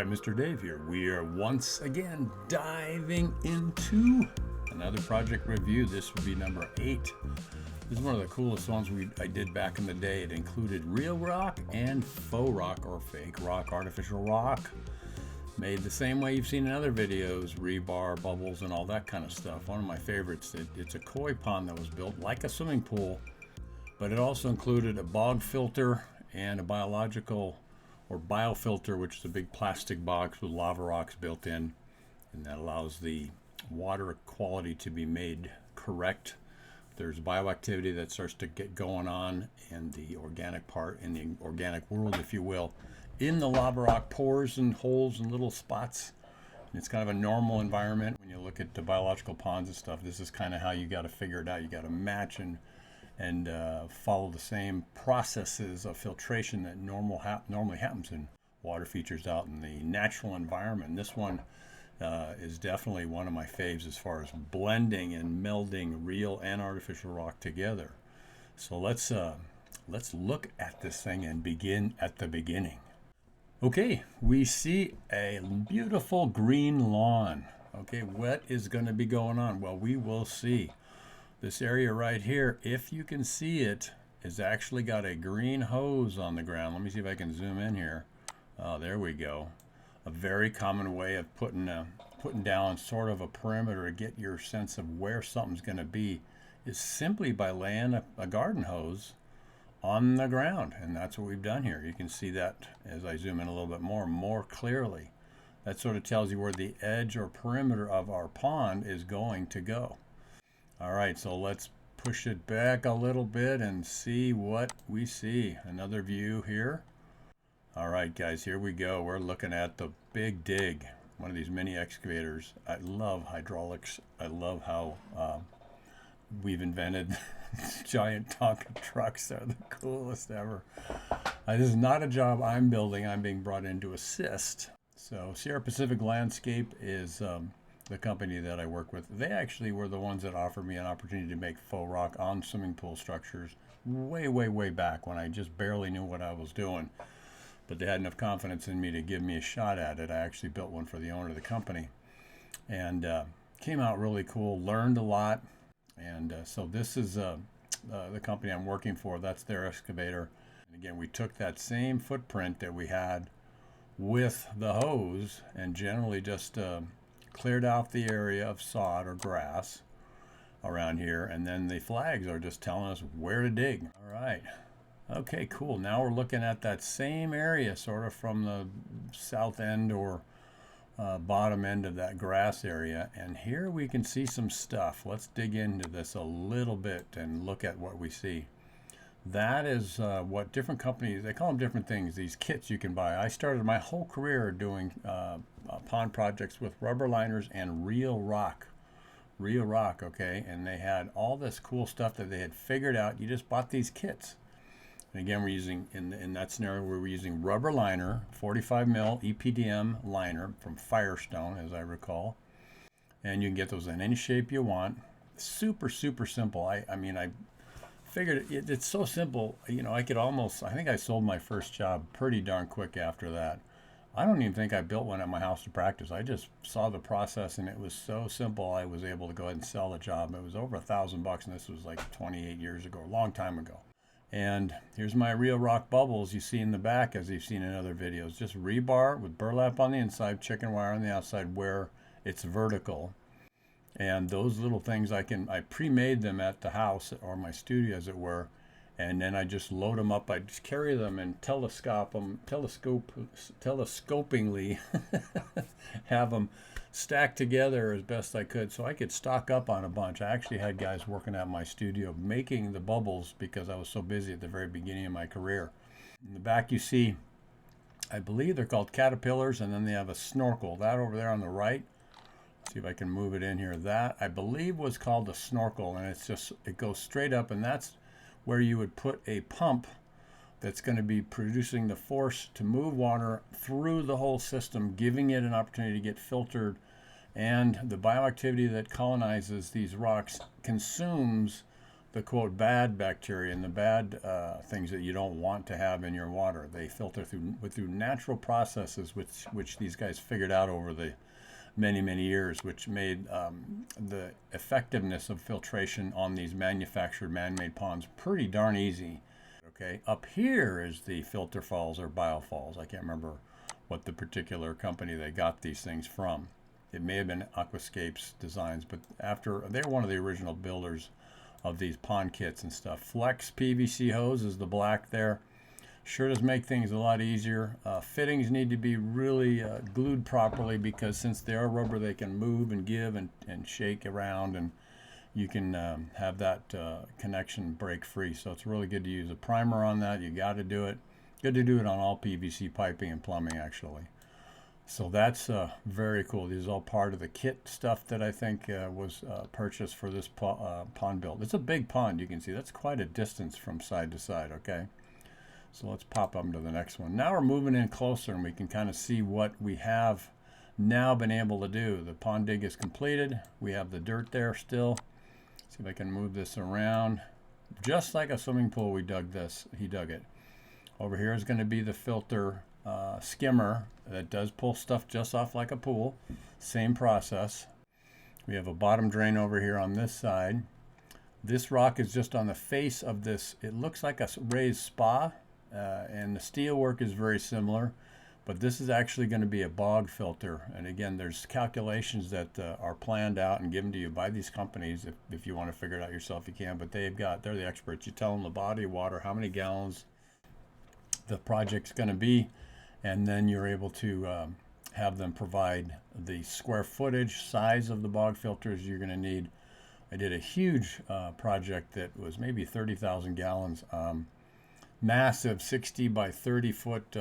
Alright, Mr. Dave here. We are once again diving into another project review. This would be number 8. This is one of the coolest ones I did back in the day. It included real rock and faux rock, or fake rock, artificial rock. Made the same way you've seen in other videos, rebar, bubbles, and all that kind of stuff. One of my favorites. It's a koi pond that was built like a swimming pool, but it also included a bog filter and a biological or biofilter, which is a big plastic box with lava rocks built in, and that allows the water quality to be made correct. There's bioactivity that starts to get going on in the organic part, in the organic world, if you will, in the lava rock pores and holes and little spots. And it's kind of a normal environment. When you look at the biological ponds and stuff, this is kind of how you got to figure it out. You got to match and follow the same processes of filtration that normally happens in water features out in the natural environment. This one is definitely one of my faves as far as blending and melding real and artificial rock together. So let's look at this thing and begin at the beginning. Okay, we see a beautiful green lawn. Okay, what is going to be going on? Well, we will see. This area right here, if you can see it, is actually got a green hose on the ground. Let me see if I can zoom in here. Oh, there we go. A very common way of putting down sort of a perimeter to get your sense of where something's going to be is simply by laying a garden hose on the ground. And that's what we've done here. You can see that as I zoom in a little bit more clearly. That sort of tells you where the edge or perimeter of our pond is going to go. All right, so let's push it back a little bit and see what we see. Another view here. All right, guys, here we go. We're looking at the Big Dig, one of these mini excavators. I love hydraulics. I love how we've invented giant Tonka trucks. They're the coolest ever. This is not a job I'm building. I'm being brought in to assist. So Sierra Pacific Landscape is the company that I work with. They actually were the ones that offered me an opportunity to make faux rock on swimming pool structures way back when I just barely knew what I was doing. But they had enough confidence in me to give me a shot at it. I actually built one for the owner of the company, and came out really cool. Learned a lot, and so this is the company I'm working for. That's their excavator. And again, we took that same footprint that we had with the hose and generally just cleared off the area of sod or grass around here, and then the flags are just telling us where to dig. All right, okay, cool. Now we're looking at that same area sort of from the south end or bottom end of that grass area, and here we can see some stuff. Let's dig into this a little bit and look at what we see. That is what different companies, they call them different things, these kits you can buy. I started my whole career doing pond projects with rubber liners and real rock, okay? And they had all this cool stuff that they had figured out. You just bought these kits. And again, we're using, in that scenario, we were using rubber liner, 45 mil EPDM liner from Firestone, as I recall. And you can get those in any shape you want. Super simple. I mean, I figured it's so simple, you know, I think I sold my first job pretty darn quick after that. I don't even think I built one at my house to practice. I just saw the process and it was so simple. I was able to go ahead and sell the job. It was over $1,000, and this was like 28 years ago, a long time ago. And here's my real rock bubbles you see in the back, as you've seen in other videos. Just rebar with burlap on the inside, chicken wire on the outside where it's vertical. And those little things I pre-made them at the house or my studio, as it were, and then I just load them up. I just carry them and telescopingly have them stacked together as best I could so I could stock up on a bunch. I actually had guys working at my studio making the bubbles because I was so busy at the very beginning of my career. In the back you see, I believe they're called caterpillars, and then they have a snorkel. That over there on the right, see if I can move it in here. That I believe was called a snorkel, and it goes straight up, and that's where you would put a pump that's going to be producing the force to move water through the whole system, giving it an opportunity to get filtered. And the bioactivity that colonizes these rocks consumes the quote bad bacteria and the bad things that you don't want to have in your water. They filter through natural processes, which these guys figured out over the many years, which made the effectiveness of filtration on these manufactured man-made ponds pretty darn easy. Okay, up here is the filter falls or biofalls. I can't remember what the particular company they got these things from. It may have been Aquascapes Designs, but after they're one of the original builders of these pond kits and stuff. Flex PVC hose is the black there. Sure does make things a lot easier. Fittings need to be really glued properly, because since they are rubber, they can move and give and shake around, and you can have that connection break free. So it's really good to use a primer on that. You got to do it. Good to do it on all PVC piping and plumbing, actually. So that's very cool. This is all part of the kit stuff that I think was purchased for this pond build. It's a big pond. You can see that's quite a distance from side to side. Okay, so let's pop up to the next one. Now we're moving in closer, and we can kind of see what we have now been able to do. The pond dig is completed. We have the dirt there still. See if I can move this around. Just like a swimming pool, we dug this. He dug it. Over here is going to be the filter skimmer that does pull stuff just off like a pool. Same process. We have a bottom drain over here on this side. This rock is just on the face of this. It looks like a raised spa, and the steel work is very similar, but this is actually going to be a bog filter. And again, there's calculations that are planned out and given to you by these companies. If you want to figure it out yourself, you can, but they're the experts. You tell them the body of water, how many gallons the project's going to be, and then you're able to have them provide the square footage size of the bog filters you're going to need. I did a huge project that was maybe 30,000 gallons, massive 60 by 30 foot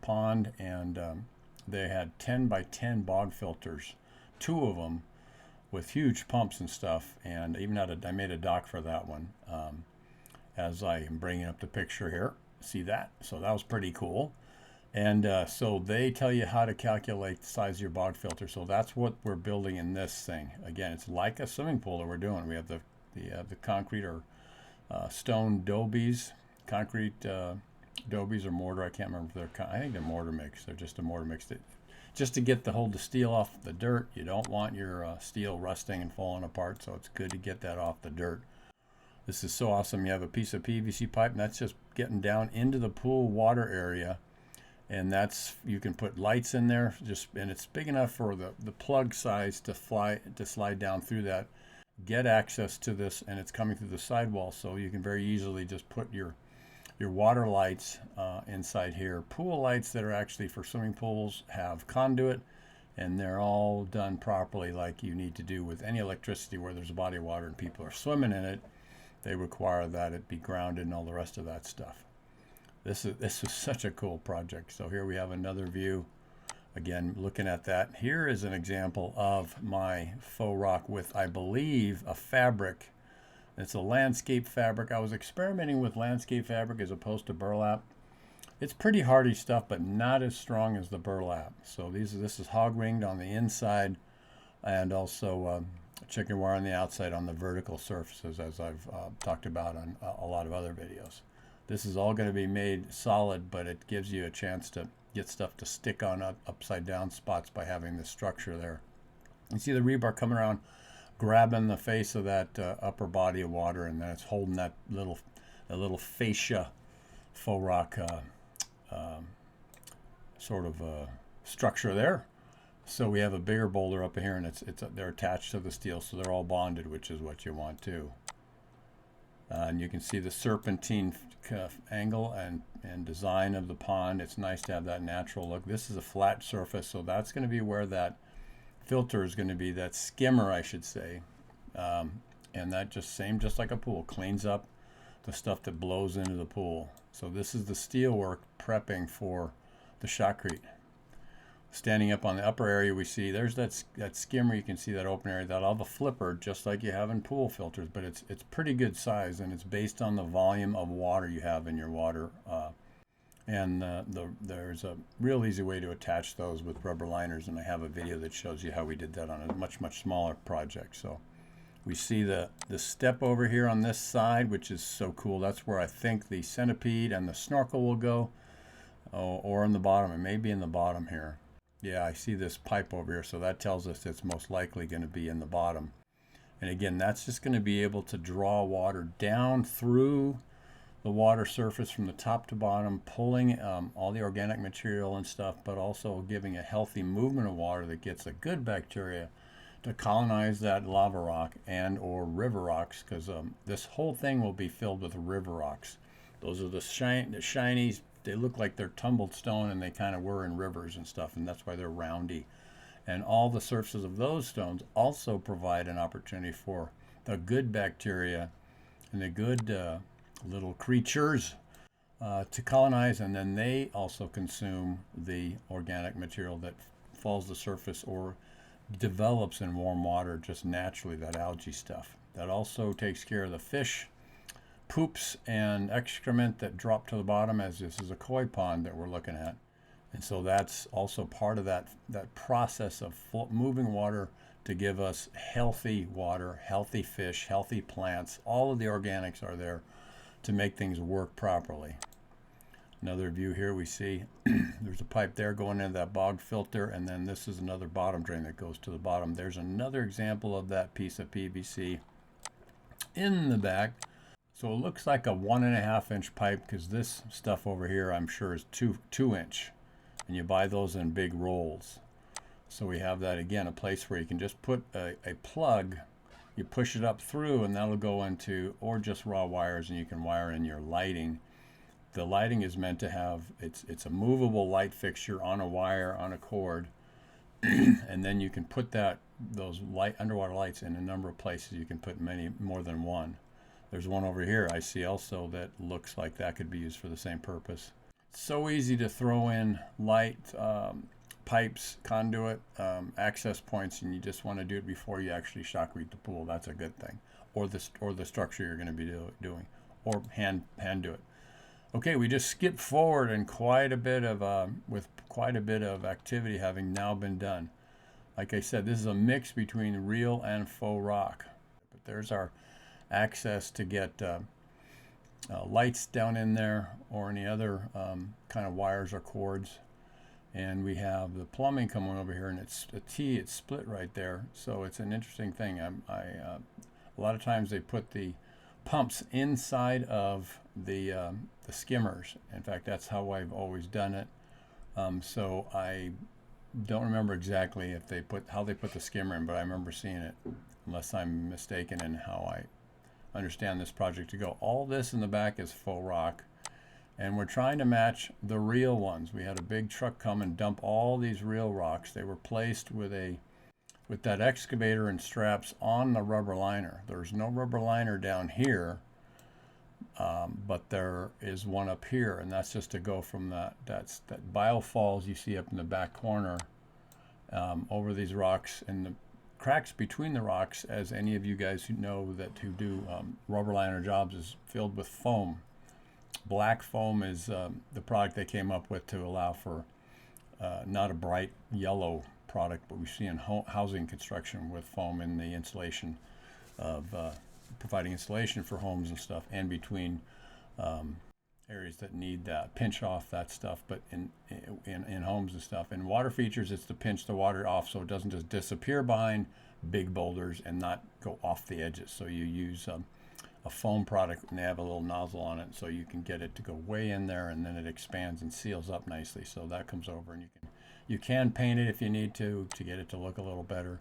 pond, and they had 10 by 10 bog filters, 2 of them with huge pumps and stuff, and even I made a dock for that one. As I am bringing up the picture here, see that? So that was pretty cool. And so they tell you how to calculate the size of your bog filter. So that's what we're building in this thing. Again, it's like a swimming pool that we're doing. We have the concrete or stone dobies, concrete dobies or mortar. I can't remember if I think they're mortar mix. They're just a mortar mix. Just to hold the steel off the dirt. You don't want your steel rusting and falling apart, so it's good to get that off the dirt. This is so awesome. You have a piece of PVC pipe, and that's just getting down into the pool water area. And you can put lights in there, and it's big enough for the plug size to slide down through that, get access to this, and it's coming through the sidewall, so you can very easily just put your water lights inside here. Pool lights that are actually for swimming pools have conduit, and they're all done properly like you need to do with any electricity where there's a body of water and people are swimming in it. They require that it be grounded and all the rest of that stuff. This is such a cool project. So here we have another view. Again, looking at that. Here is an example of my faux rock with, I believe, a fabric. It's a landscape fabric. I was experimenting with landscape fabric as opposed to burlap. It's pretty hardy stuff, but not as strong as the burlap. So this is hog ringed on the inside, and also chicken wire on the outside on the vertical surfaces, as I've talked about on a lot of other videos. This is all going to be made solid, but it gives you a chance to get stuff to stick on upside down spots by having this structure there. You see the rebar coming around, grabbing the face of that upper body of water, and then it's holding that little fascia faux rock sort of structure there. So we have a bigger boulder up here, and they're attached to the steel, so they're all bonded, which is what you want too. And you can see the serpentine angle and design of the pond. It's nice to have that natural look. This is a flat surface, so that's going to be where that filter is going to be, that skimmer, I should say. And that just like a pool, cleans up the stuff that blows into the pool. So this is the steel work prepping for the shotcrete. Standing up on the upper area, we see there's that skimmer. You can see that open area. That'll have a flipper, just like you have in pool filters, but it's pretty good size, and it's based on the volume of water you have in your water. There's a real easy way to attach those with rubber liners, and I have a video that shows you how we did that on a much smaller project. So We see the step over here on this side, which is so cool. That's where I think the centipede and the snorkel will go. Oh, or in the bottom. It may be in the bottom here. Yeah, I see this pipe over here, so that tells us it's most likely going to be in the bottom. And again, that's just going to be able to draw water down through the water surface from the top to bottom, pulling all the organic material and stuff, but also giving a healthy movement of water that gets a good bacteria to colonize that lava rock and or river rocks, because this whole thing will be filled with river rocks. Those are the shinies. They look like they're tumbled stone, and they kind of were in rivers and stuff, and that's why they're roundy. And all the surfaces of those stones also provide an opportunity for the good bacteria and the good little creatures to colonize, and then they also consume the organic material that falls to the surface or develops in warm water just naturally, that algae stuff. That also takes care of the fish poops and excrement that drop to the bottom, as this is a koi pond that we're looking at. And so that's also part of that process of moving water to give us healthy water, healthy fish, healthy plants. All of the organics are there to make things work properly. Another view here, we see there's a pipe there going into that bog filter, and then this is another bottom drain that goes to the bottom. There's another example of that piece of PVC in the back. So it looks like a 1.5 inch pipe, because this stuff over here I'm sure is 2 inch, and you buy those in big rolls. So we have that again, a place where you can just put a plug, you push it up through, and that'll go into, or just raw wires, and you can wire in your lighting. The lighting is meant to have, it's a movable light fixture on a wire, on a cord, and then you can put those underwater lights in a number of places. You can put many more than one. There's one over here I see also that looks like that could be used for the same purpose. So easy to throw in light, pipes, conduit, access points, and you just want to do it before you actually shotcrete the pool. That's a good thing. Or the structure you're going to be doing, or hand do it. Okay, we just skipped forward and with quite a bit of activity having now been done. Like I said, this is a mix between real and faux rock. But there's our access to get lights down in there, or any other kind of wires or cords. And we have the plumbing coming over here, and it's a T, it's split right there. So it's an interesting thing. A lot of times they put the pumps inside of the skimmers. In fact, that's how I've always done it. So I don't remember exactly how they put the skimmer in, but I remember seeing it, unless I'm mistaken in how I understand this project to go. All this in the back is faux rock, and we're trying to match the real ones. We had a big truck come and dump all these real rocks. They were placed with that excavator and straps on the rubber liner. There's no rubber liner down here, but there is one up here, and that's just to go from that biofalls you see up in the back corner over these rocks, and the cracks between the rocks, as any of you guys who know who do rubber liner jobs, is filled with foam. Black foam is the product they came up with to allow for not a bright yellow product, but we see in housing construction with foam in the insulation of providing insulation for homes and stuff, and between areas that need that pinch off that stuff. But in homes and stuff, in water features, it's to pinch the water off so it doesn't just disappear behind big boulders and not go off the edges. So you use a foam product, and they have a little nozzle on it, so you can get it to go way in there, and then it expands and seals up nicely. So that comes over, and you can paint it if you need to get it to look a little better.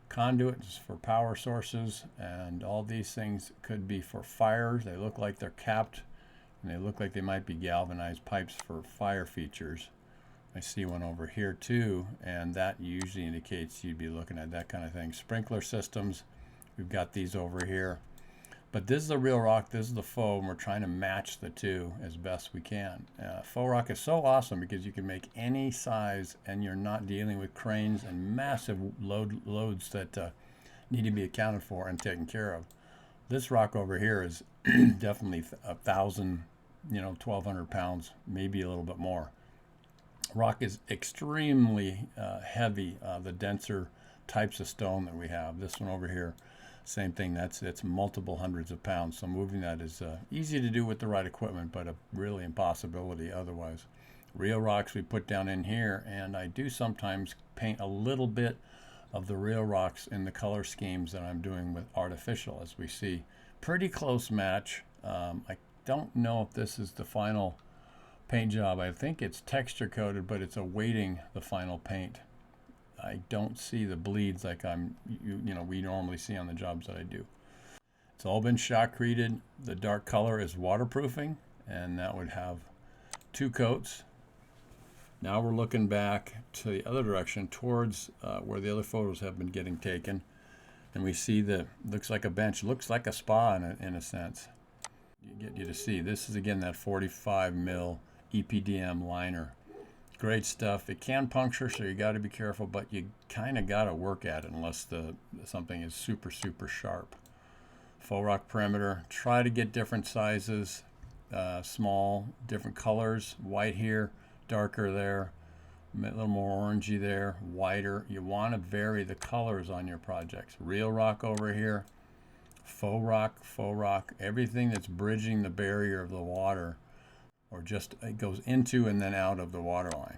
Conduits for power sources, and all these things could be for fires. They look like they're capped, and they look like they might be galvanized pipes for fire features. I see one over here too, and that usually indicates you'd be looking at that kind of thing. Sprinkler systems, we've got these over here. But this is the real rock, this is the faux, and we're trying to match the two as best we can. Faux rock is so awesome because you can make any size, and you're not dealing with cranes and massive loads that need to be accounted for and taken care of. This rock over here is definitely 1,000, 1,200 pounds, maybe a little bit more. Rock is extremely heavy, the denser types of stone that we have. This one over here, Same thing, it's multiple hundreds of pounds. So moving that is easy to do with the right equipment, but a really impossibility otherwise. Real rocks we put down in here, and I do sometimes paint a little bit of the real rocks in the color schemes that I'm doing with artificial, as we see. Pretty close match. I don't know if this is the final paint job. I think it's texture coated, but it's awaiting the final paint. I don't see the bleeds like we normally see on the jobs that I do. It's all been shotcreted. The dark color is waterproofing, and that would have 2 coats. Now we're looking back to the other direction towards where the other photos have been getting taken, and we see looks like a bench, looks like a spa in a sense. Get you to see this is again that 45 mil EPDM liner. Great stuff. It can puncture, so you got to be careful, but you kind of got to work at it unless something is super sharp. Faux rock perimeter. Try to get different sizes, small, different colors. White here, darker there, a little more orangey there, whiter. You want to vary the colors on your projects. Real rock over here, faux rock, everything that's bridging the barrier of the water, or just it goes into and then out of the water line.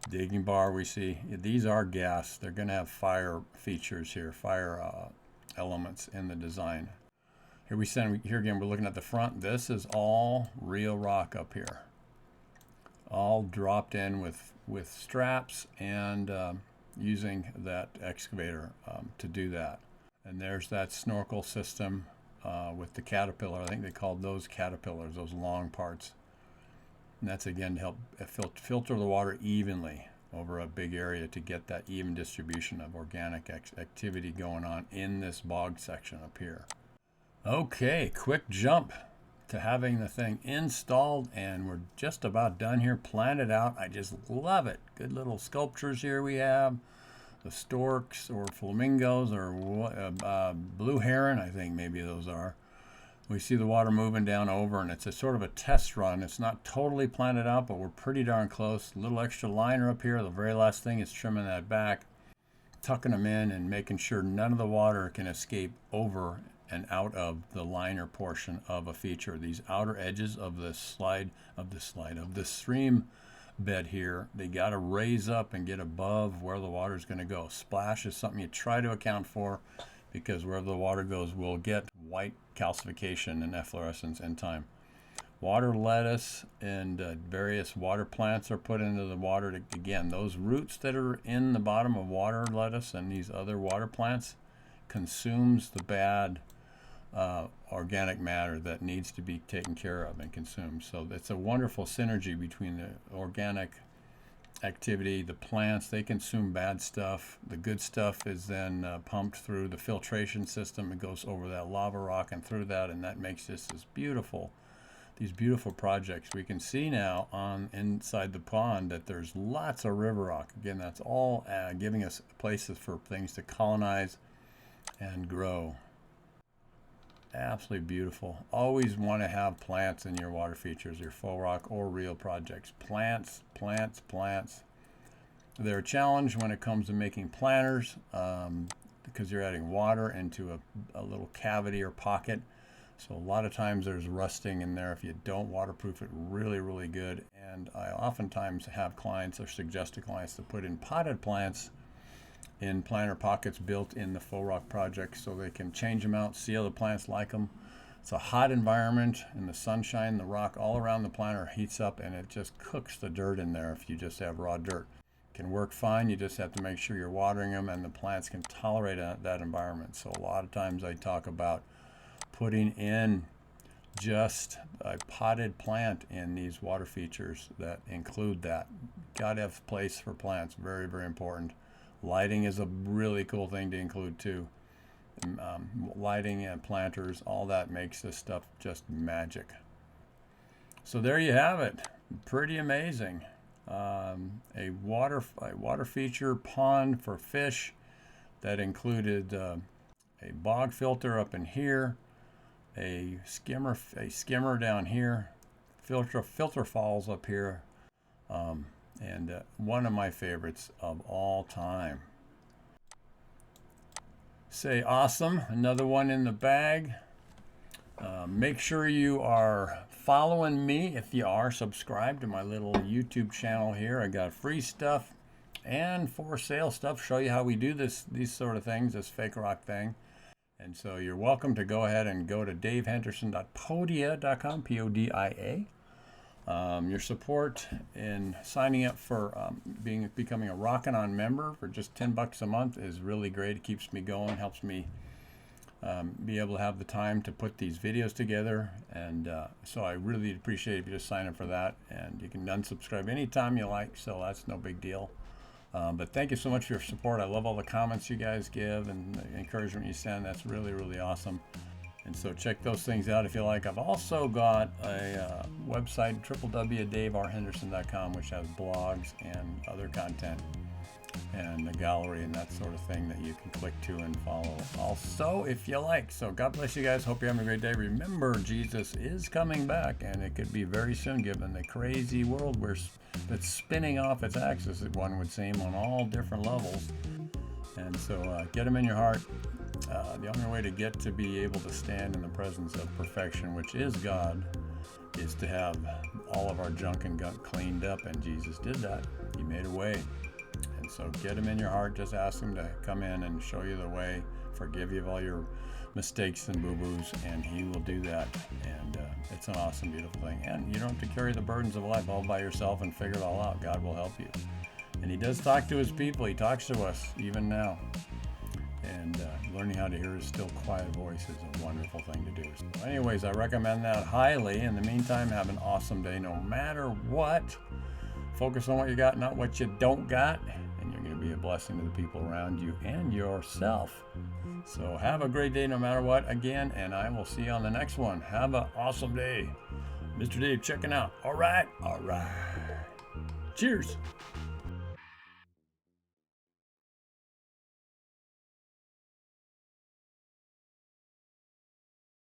Digging bar we see, these are gas. They're going to have fire features here, fire elements in the design. Here again, we're looking at the front. This is all real rock up here. All dropped in with straps and using that excavator to do that. And there's that snorkel system with the caterpillar. I think they called those caterpillars, those long parts. And that's again to help filter the water evenly over a big area to get that even distribution of organic activity going on in this bog section up here. Okay, quick jump to having the thing installed, and we're just about done here. Planted out. I just love it. Good little sculptures here we have. The storks or flamingos or blue heron, I think maybe those are. We see the water moving down over, and it's a sort of a test run. It's not totally planted out, but we're pretty darn close. A little extra liner up here. The very last thing is trimming that back, tucking them in, and making sure none of the water can escape over and out of the liner portion of a feature. These outer edges of the stream bed here, they got to raise up and get above where the water is going to go. Splash is something you try to account for, because wherever the water goes, we'll get white calcification and efflorescence in time. Water lettuce and various water plants are put into the water. Again, those roots that are in the bottom of water lettuce and these other water plants consumes the bad organic matter that needs to be taken care of and consumed. So it's a wonderful synergy between the organic activity, the plants, they consume bad stuff. The good stuff is then pumped through the filtration system. It goes over that lava rock and through that, and that makes this beautiful. These beautiful projects. We can see now on inside the pond that there's lots of river rock. Again, that's all giving us places for things to colonize and grow. Absolutely beautiful. Always want to have plants in your water features, your faux rock or real projects. Plants. They're a challenge when it comes to making planters because you're adding water into a little cavity or pocket. So a lot of times there's rusting in there if you don't waterproof it really good. And I oftentimes have clients or suggest to clients to put in potted plants in planter pockets built in the faux rock project so they can change them out, see how the plants like them. It's a hot environment in the sunshine. The rock all around the planter heats up and it just cooks the dirt in there if you just have raw dirt. It can work fine. You just have to make sure you're watering them and the plants can tolerate that environment. So a lot of times I talk about putting in just a potted plant in these water features that include that. Got to have place for plants. Very important. Lighting is a really cool thing to include too. Lighting and planters, all that makes this stuff just magic. So there you have it. Pretty amazing. A water feature pond for fish that included a bog filter up in here, a skimmer down here, filter falls up here, and one of my favorites of all time. say awesome. Another one in the bag. Make sure you are following me if you are subscribed to my little YouTube channel here. I got free stuff and for sale stuff. Show you how we do these sort of things, this fake rock thing. And so you're welcome to go ahead and go to davehenderson.podia.com, Podia. Your support in signing up for becoming a Rockin' On member for just $10 a month is really great. It keeps me going, helps me be able to have the time to put these videos together. And so I really appreciate if you just sign up for that. And you can unsubscribe anytime you like, so that's no big deal. But thank you so much for your support. I love all the comments you guys give and the encouragement you send. That's really, really awesome. And so check those things out if you like. I've also got a website, www.daverhenderson.com, which has blogs and other content and the gallery and that sort of thing that you can click to and follow also if you like. So God bless you guys. Hope you're having a great day. Remember, Jesus is coming back, and it could be very soon given the crazy world that's spinning off its axis, as one would seem, on all different levels. And so get them in your heart. The only way to get to be able to stand in the presence of perfection, which is God, is to have all of our junk and gunk cleaned up, and Jesus did that. He made a way. And so get him in your heart. Just ask him to come in and show you the way, forgive you of all your mistakes and boo-boos, and he will do that. And it's an awesome, beautiful thing. And you don't have to carry the burdens of life all by yourself and figure it all out. God will help you. And he does talk to his people. He talks to us even now. And learning how to hear his still quiet voice is a wonderful thing to do. So anyways, I recommend that highly. In the meantime, have an awesome day no matter what. Focus on what you got, not what you don't got. And you're going to be a blessing to the people around you and yourself. So have a great day no matter what again. And I will see you on the next one. Have an awesome day. Mr. Dave checking out. All right. Cheers.